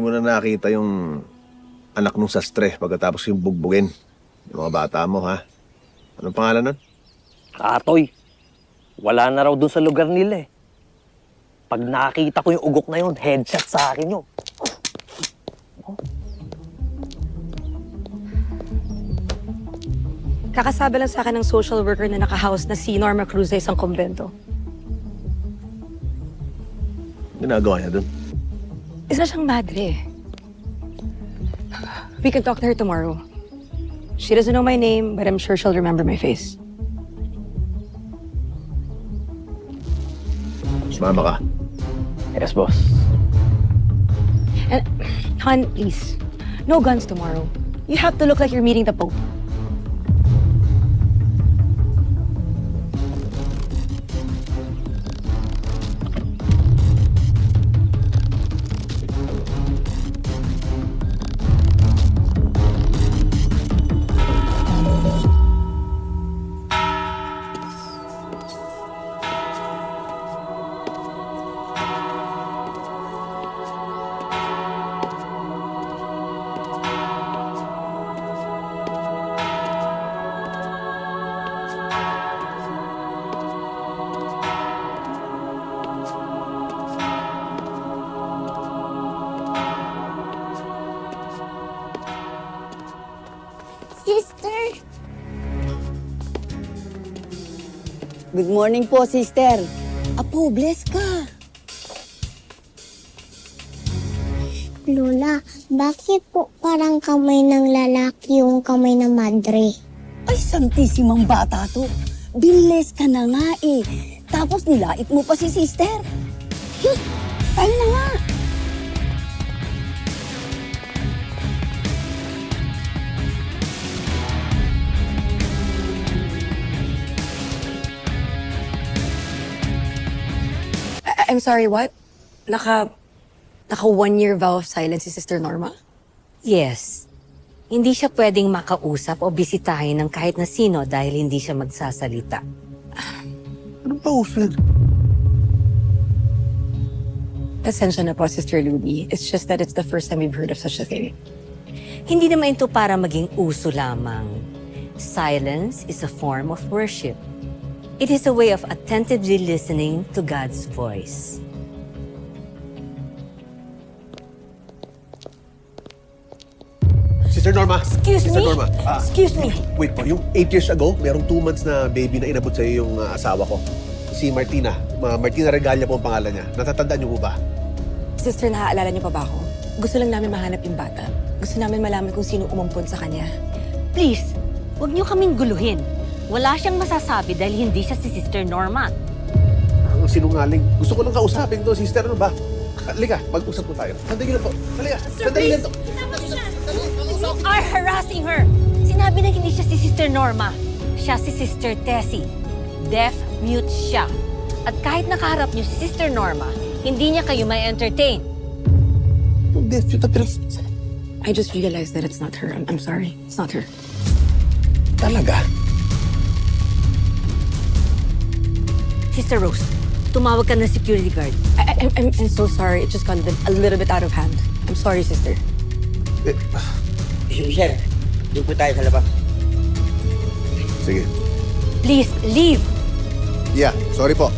mo na nakita yung anak nung sastre pagkatapos yung bugbugin. Yung mga bata mo, ha? Anong pangalan nun? Katoy, wala na raw dun sa lugar nila eh. Pag nakita ko yung ugok na yun, headshot sa akin yun. Kakasabi lang sa akin ng social worker na nakahouse na si Norma Cruz sa isang kumbento. Ginagawa niya dun. Isa siyang madre. We can talk to her tomorrow. She doesn't know my name, but I'm sure she'll remember my face. Sumama ka. Yes, boss. And, hon, please, no guns tomorrow. You have to look like you're meeting the Pope. Sister! Good morning po, sister. Apo, bless ka. Lola, bakit po parang kamay ng lalaki yung kamay ng madre? Ay, santisimang bata to. Biles ka na nga eh. Tapos nilait mo pa si sister. Tayo na nga. I'm sorry, what? Naka 1-year vow of silence si Sister Norma? Yes. Hindi siya pwedeng makausap o bisitahin ng kahit na sino dahil hindi siya magsasalita. Anong pauso yan? Pasensya na po, Sister Luby. It's just that it's the first time we've heard of such a thing. Hindi naman ito para maging uso lamang. Silence is a form of worship. It is a way of attentively listening to God's voice. Sister Norma! Excuse Sister me? Norma! Excuse me. Wait po, yung 8 years ago, merong 2 months na baby na inabot sa'yo yung asawa ko. Si Martina. Martina Regalia po ang pangalan niya. Natatandaan niyo po ba? Sister, naaalala niyo pa ba ako? Gusto lang namin mahanap yung bata. Gusto namin malaman kung sino umampon sa kanya. Please, huwag niyo kaming guluhin. Wala siyang masasabi dahil hindi siya si Sister Norma. Ang sinungaling. Gusto ko lang kausapin to, sister. Ano ba? Halika, mag-usap po tayo. Sandali lang po. Halika, sandali lang to. You are harassing her! Sinabi na hindi siya si Sister Norma. Siya si Sister Tessie. Deaf mute siya. At kahit nakaharap niyo si Sister Norma, hindi niya kayo may entertain. I just realized that it's not her. I'm sorry. It's not her. Talaga? Sister Rose, tumawag ka ng security guard. I'm so sorry. It just got a little bit out of hand. I'm sorry, sister. Sir, doon po tayo sa labas. Sige. Please, leave! Yeah, sorry po.